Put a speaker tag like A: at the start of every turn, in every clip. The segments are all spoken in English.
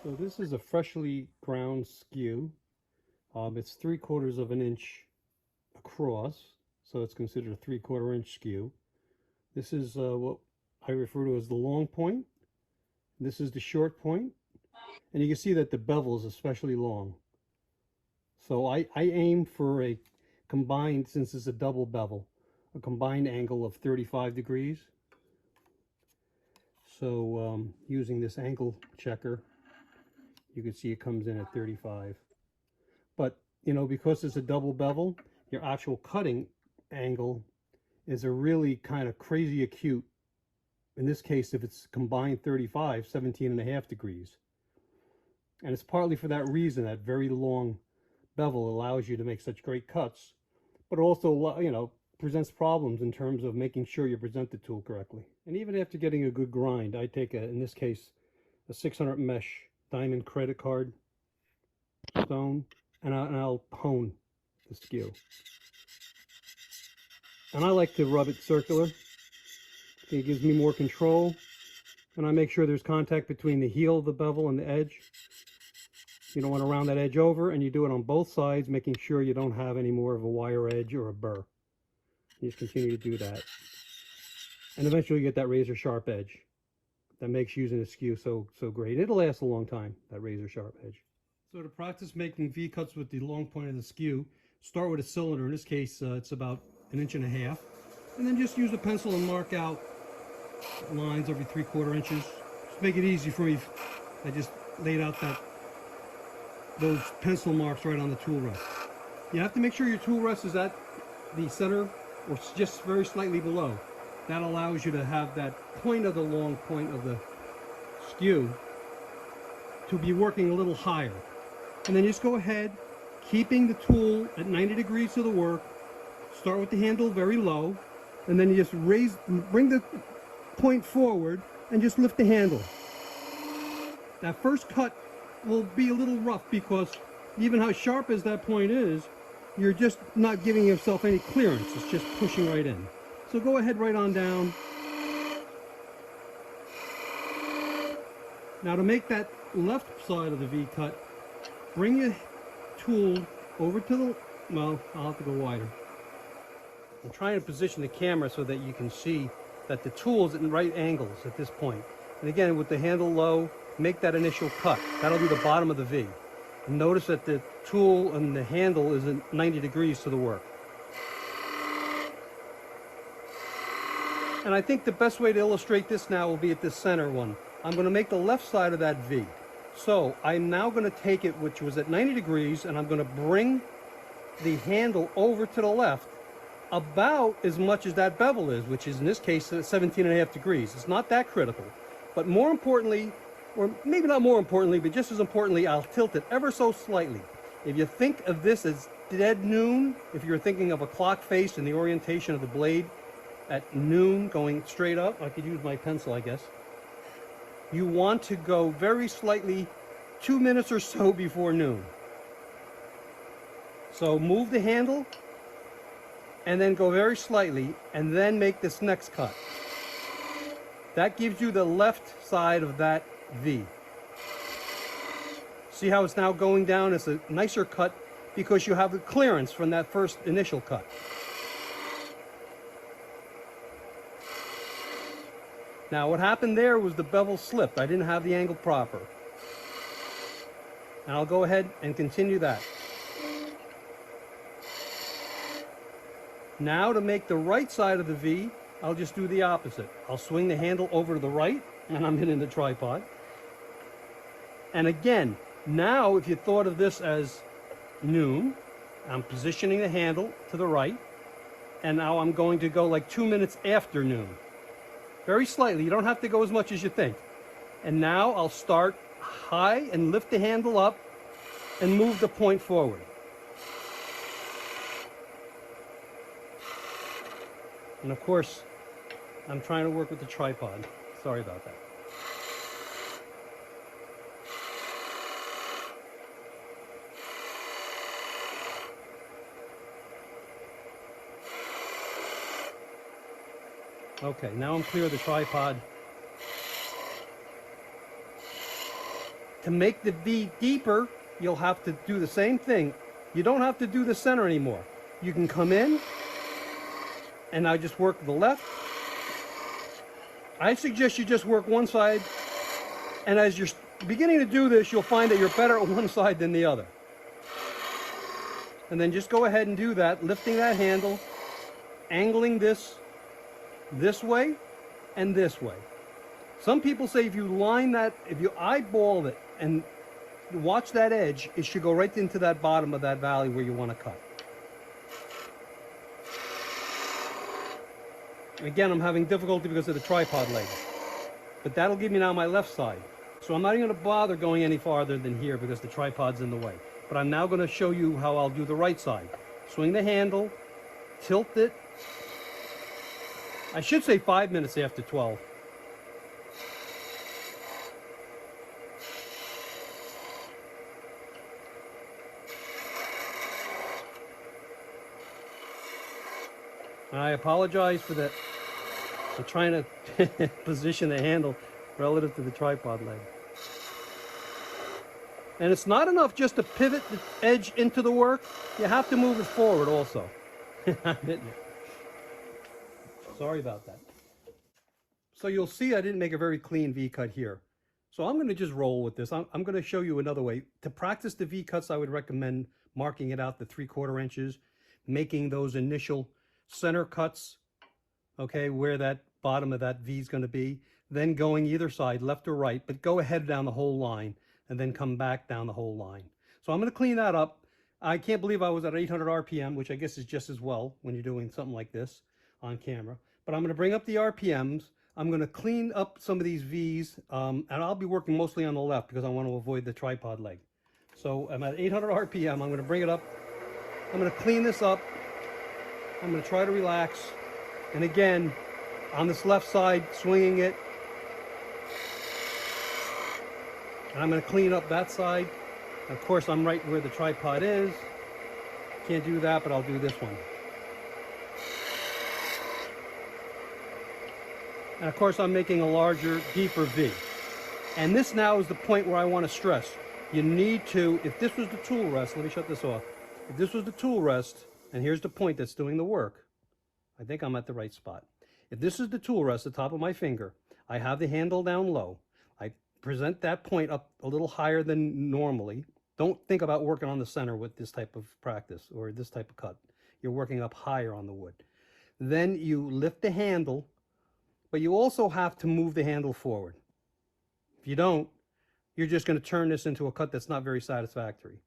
A: So this is a freshly ground skew. It's 3/4 of an inch across, so it's considered a 3/4 inch skew. This is what I refer to as the long point. This is the short point, and you can see that the bevel is especially long. So I aim for a combined, since it's a double bevel, a combined angle of 35 degrees. So using this angle checker, you can see it comes in at 35. But, you know, because it's a double bevel, your actual cutting angle is a really kind of crazy acute. In this case, if it's combined 35, 17.5 degrees. And it's partly for that reason, that very long bevel allows you to make such great cuts, but also, you know, presents problems in terms of making sure you present the tool correctly. And even after getting a good grind, I take in this case, a 600 mesh diamond credit card stone, and I'll hone the skew. And I like to rub it circular. It gives me more control, and I make sure there's contact between the heel of the bevel and the edge. You don't want to round that edge over, and you do it on both sides, making sure you don't have any more of a wire edge or a burr. You just continue to do that, and eventually you get that razor sharp edge that makes using a skew so great. It'll last a long time, that razor sharp edge. So to practice making V cuts with the long point of the skew, start with a cylinder. In this case, it's about 1.5 inches, and then just use a pencil and mark out lines every 3/4 inches. Just make it easy for me. I just laid out those pencil marks right on the tool rest. You have to make sure your tool rest is at the center or just very slightly below. That allows you to have that point of the long point of the skew to be working a little higher. And then just go ahead, keeping the tool at 90 degrees to the work. Start with the handle very low, and then you just bring the point forward and just lift the handle. That first cut will be a little rough because even how sharp as that point is, you're just not giving yourself any clearance. It's just pushing right in. So go ahead right on down. Now to make that left side of the V cut, bring your tool over to the, well, I'll have to go wider. I'm trying to position the camera so that you can see that the tool is at right angles at this point. And again, with the handle low, make that initial cut. That'll be the bottom of the V. And notice that the tool and the handle is at 90 degrees to the work. And I think the best way to illustrate this now will be at this center one. I'm going to make the left side of that V. So I'm now going to take it, which was at 90 degrees, and I'm going to bring the handle over to the left about as much as that bevel is, which is in this case 17.5 degrees. It's not that critical. But more importantly, or maybe not more importantly, but just as importantly, I'll tilt it ever so slightly. If you think of this as dead noon, if you're thinking of a clock face and the orientation of the blade at noon going straight up, I could use my pencil, I guess. You want to go very slightly 2 minutes or so before noon. So move the handle and then go very slightly and then make this next cut. That gives you the left side of that V. See how it's now going down? It's a nicer cut because you have the clearance from that first initial cut. Now what happened there was the bevel slipped. I didn't have the angle proper. And I'll go ahead and continue that. Now to make the right side of the V, I'll just do the opposite. I'll swing the handle over to the right, and I'm hitting the tripod. And again, now if you thought of this as noon, I'm positioning the handle to the right, and now I'm going to go like 2 minutes after noon. Very slightly, you don't have to go as much as you think. And now I'll start high and lift the handle up and move the point forward. And of course, I'm trying to work with the tripod. Sorry about that. Okay, now I'm clear of the tripod. To make the V deeper, you'll have to do the same thing. You don't have to do the center anymore. You can come in, and now just work the left. I suggest you just work one side, and as you're beginning to do this, you'll find that you're better at one side than the other. And then just go ahead and do that, lifting that handle, angling this way and this way. Some people say if you line that, if you eyeball it and watch that edge, it should go right into that bottom of that valley where you want to cut. Again, I'm having difficulty because of the tripod leg, but that'll give me now my left side. So I'm not even going to bother going any farther than here because the tripod's in the way. But I'm now going to show you how I'll do the right side. Swing the handle, tilt it. I should say 5 minutes after 12. And I apologize for that, for trying to position the handle relative to the tripod leg. And it's not enough just to pivot the edge into the work. You have to move it forward also. Sorry about that. So you'll see I didn't make a very clean V-cut here. So I'm going to just roll with this. I'm going to show you another way. To practice the V-cuts, I would recommend marking it out to 3/4 inches, making those initial center cuts, okay, where that bottom of that V is going to be, then going either side, left or right, but go ahead down the whole line and then come back down the whole line. So I'm going to clean that up. I can't believe I was at 800 RPM, which I guess is just as well when you're doing something like this on camera. But I'm going to bring up the RPMs. I'm going to clean up some of these V's, and I'll be working mostly on the left because I want to avoid the tripod leg. So I'm at 800 RPM. I'm going to bring it up. I'm going to clean this up. I'm going to try to relax. And again, on this left side, swinging it. And I'm going to clean up that side. Of course, I'm right where the tripod is. Can't do that, but I'll do this one. And of course, I'm making a larger, deeper V. And this now is the point where I want to stress. You need to, if this was the tool rest, let me shut this off. If this was the tool rest, and here's the point that's doing the work, I think I'm at the right spot. If this is the tool rest, the top of my finger, I have the handle down low. I present that point up a little higher than normally. Don't think about working on the center with this type of practice or this type of cut. You're working up higher on the wood. Then you lift the handle, but you also have to move the handle forward. If you don't, you're just going to turn this into a cut that's not very satisfactory.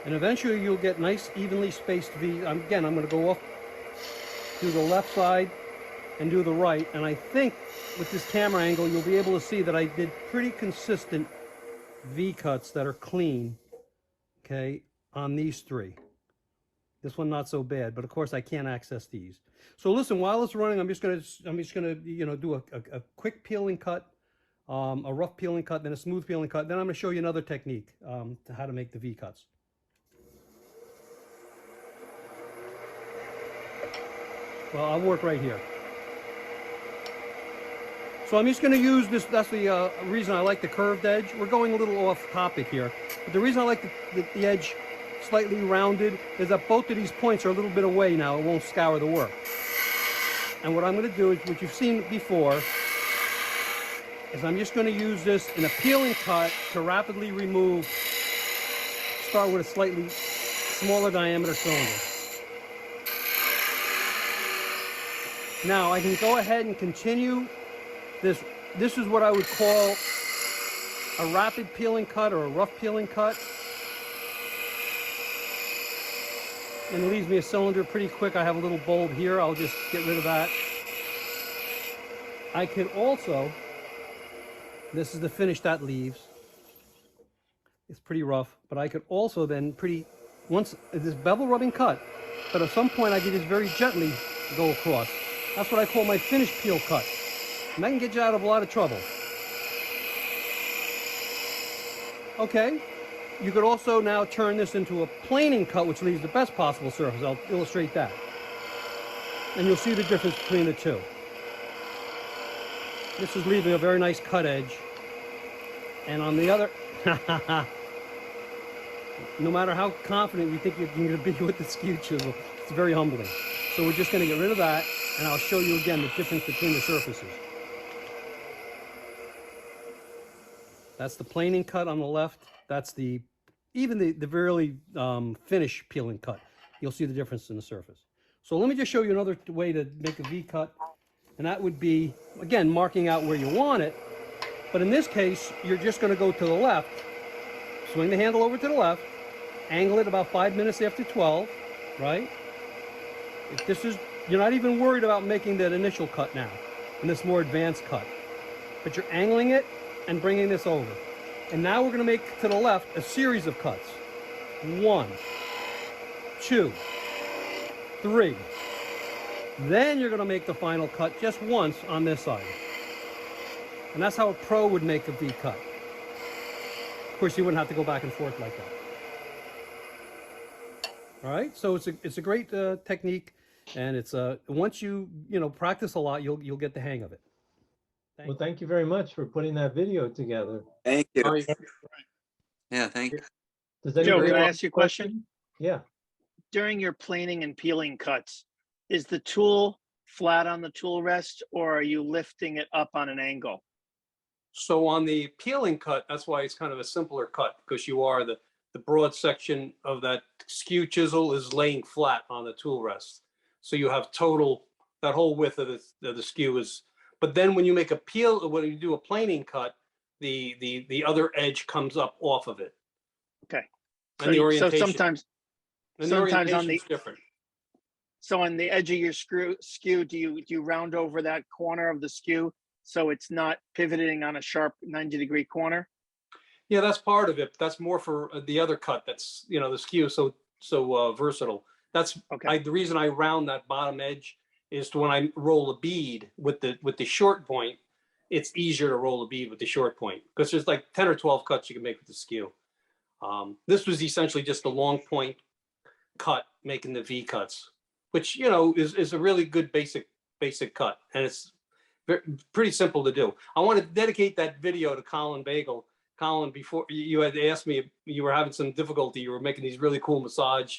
A: And eventually you'll get nice, evenly spaced V. Again, I'm going to go off, do the left side, and do the right. And I think with this camera angle, you'll be able to see that I did pretty consistent V cuts that are clean, okay, on these three. This one not so bad, but of course I can't access these. So listen, while it's running, I'm just gonna do a quick peeling cut, a rough peeling cut, then a smooth peeling cut. Then I'm gonna show you another technique to how to make the V cuts. Well, I'll work right here. So I'm just going to use this. That's the reason I like the curved edge. We're going a little off topic here, but the reason I like the edge slightly rounded is that both of these points are a little bit away now. It won't scour the work. And what I'm going to do is what you've seen before is I'm just going to use this in a peeling cut to rapidly remove. Start with a slightly smaller diameter cylinder. Now I can go ahead and continue this. This is what I would call a rapid peeling cut or a rough peeling cut. And it leaves me a cylinder pretty quick. I have a little bulb here. I'll just get rid of that. I can also, this is the finish that leaves. It's pretty rough, but I could also then once this bevel rubbing cut, but at some point I can just very gently go across. That's what I call my finish peel cut. And that can get you out of a lot of trouble. Okay, you could also now turn this into a planing cut, which leaves the best possible surface. I'll illustrate that. And you'll see the difference between the two. This is leaving a very nice cut edge. And on the other, no matter how confident you think you're going to be with the skew chisel, it's very humbling. So we're just going to get rid of that, and I'll show you again the difference between the surfaces. That's the planing cut on the left. That's even the really finished peeling cut. You'll see the difference in the surface. So let me just show you another way to make a V cut, and that would be, again, marking out where you want it. But in this case, you're just going to go to the left, swing the handle over to the left, angle it about 5 minutes after 12, right? If this is, you're not even worried about making that initial cut now, and this more advanced cut. But you're angling it and bringing this over. And now we're going to make to the left a series of cuts. 1, 2, 3. Then you're going to make the final cut just once on this side. And that's how a pro would make a V cut. Of course, you wouldn't have to go back and forth like that. All right, so it's a great technique, and it's once you practice a lot, you'll get the hang of it.
B: Well, thank you very much for putting that video together.
C: Thank you.
B: Sorry.
C: Yeah, thank you.
B: Does
D: Joe,
B: anybody
D: can I
B: else
D: ask you a
B: have
D: question?
B: Yeah.
D: During your planing and peeling cuts, is the tool flat on the tool rest, or are you lifting it up on an angle?
A: So on the peeling cut, that's why it's kind of a simpler cut, because you are the broad section of that skew chisel is laying flat on the tool rest. So you have total, that whole width of the skew is, but then when you make a peel, when you do a planing cut, the other edge comes up off of it.
D: Okay.
A: And the orientation.
D: So sometimes on the
A: different.
D: So on the edge of your skew, do you round over that corner of the skew so it's not pivoting on a sharp 90-degree corner?
A: Yeah, that's part of it. That's more for the other cut. That's, the skew is so versatile. That's
D: okay.
A: The reason I round that bottom edge is to when I roll a bead with the short point, it's easier to roll a bead with the short point because there's like 10 or 12 cuts you can make with the skew. This was essentially just a long point cut making the V cuts, which is a really good basic cut, and it's pretty simple to do. I want to dedicate that video to Colin Bagel. Colin, before you had asked me if you were having some difficulty, you were making these really cool massage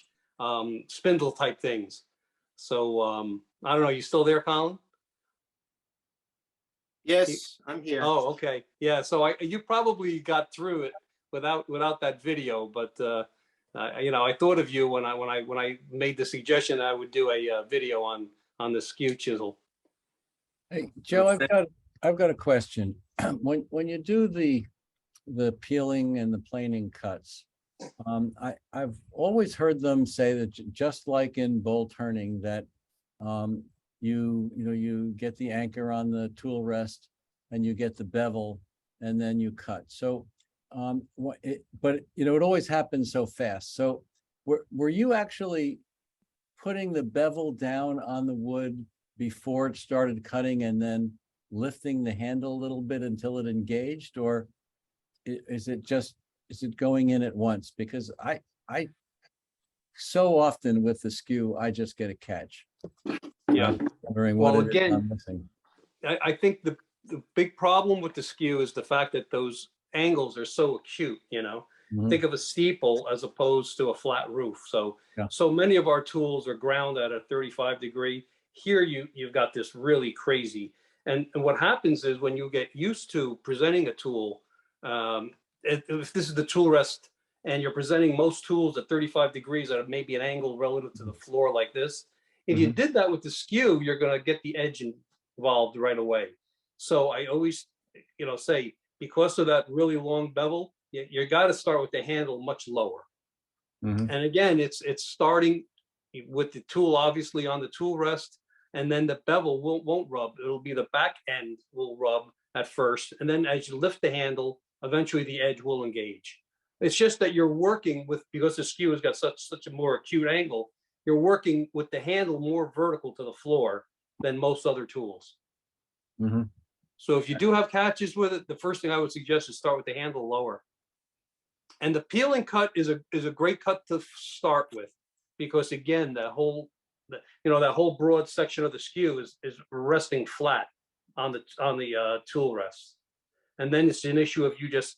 A: spindle type things. So I don't know, you still there, Colin?
E: Yes, I'm here.
A: Oh, okay. Yeah, so you probably got through it without that video, but I thought of you when I made the suggestion that I would do a video on the skew chisel.
F: Hey, Joe, I've got a question. When you do the peeling and the planing cuts, I've always heard them say that just like in bowl turning, that you get the anchor on the tool rest and you get the bevel and then you cut. So but it always happens so fast. So were you actually putting the bevel down on the wood before it started cutting and then lifting the handle a little bit until it engaged, or is it going in at once? Because I so often with the skew, I just get a catch.
A: Yeah.
F: Wondering
A: well,
F: what
A: again,
F: I'm missing.
A: I think the big problem with the skew is the fact that those angles are so acute, Think of a steeple as opposed to a flat roof. So, so many of our tools are ground at a 35 degree. Here you've got this really crazy. And what happens is when you get used to presenting a tool, if this is the tool rest and you're presenting most tools at 35 degrees at maybe an angle relative to the floor like this, if you did that with the skew, you're going to get the edge involved right away. So I always, say, because of that really long bevel, you got to start with the handle much lower. And again, it's starting with the tool obviously on the tool rest, and then the bevel won't rub. It'll be the back end will rub at first, and then as you lift the handle, eventually the edge will engage. It's just that you're working with, because the skew has got such a more acute angle, you're working with the handle more vertical to the floor than most other tools. So if you do have catches with it, the first thing I would suggest is start with the handle lower. And the peeling cut is a great cut to start with, because again, that whole broad section of the skew is resting flat on the tool rest. And then it's an issue of you just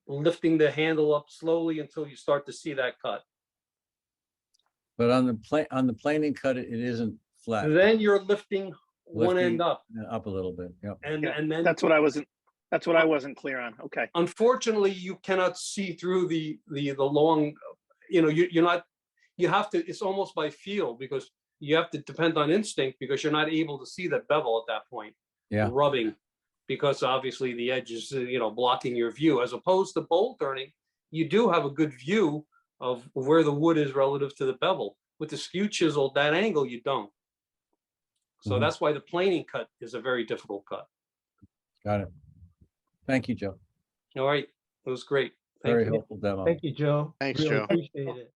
A: lifting the handle up slowly until you start to see that cut.
F: But on the planing cut, it isn't flat.
A: Then you're lifting one end up,
F: Up a little bit, yeah.
A: and
D: Yeah,
A: then
D: that's what I wasn't clear on. Okay.
A: unfortunately you cannot see through the long, you're not, you have to, it's almost by feel, because you have to depend on instinct, because you're not able to see the bevel at that point.
F: Yeah.
A: Rubbing, because obviously the edge is blocking your view. As opposed to bolt turning, you do have a good view of where the wood is relative to the bevel. With the skew chisel, that angle you don't. So that's why the planing cut is a very difficult cut.
F: Got it. Thank you, Joe.
A: All right, it was great. Thank
F: Very
A: you.
F: helpful demo.
B: Thank you, Joe.
E: Thanks,
B: Really
E: Joe.
B: appreciate it.